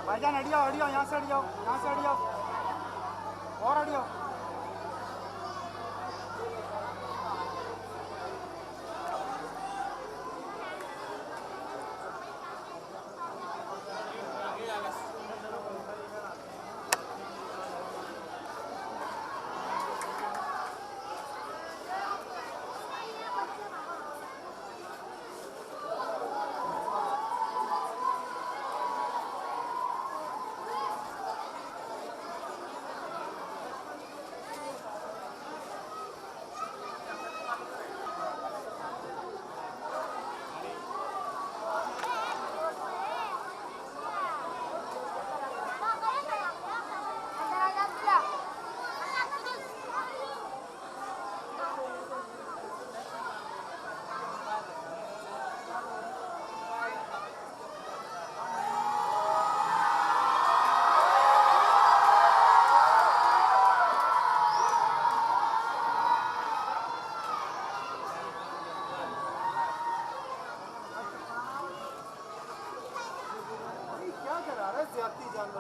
भाईजान हट जाओ, यहाँ से हट जाओ, यहाँ से हट जाओ और हट जाओ।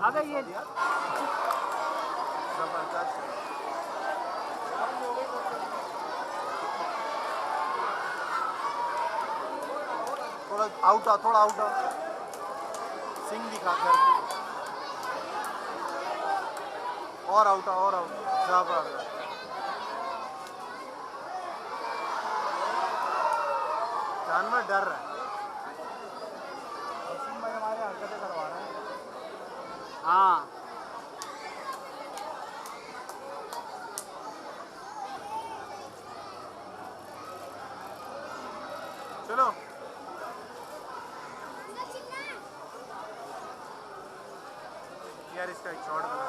अगर ये थोड़ा आउट आ, थोड़ा आउट आ, सिंग दिखा कर और आउट आ, और आउट जानवर डर रहा है। भाई हमारे हरकतें करवा रहे हैं। हाँ चलो यार इसका एक शॉट बना।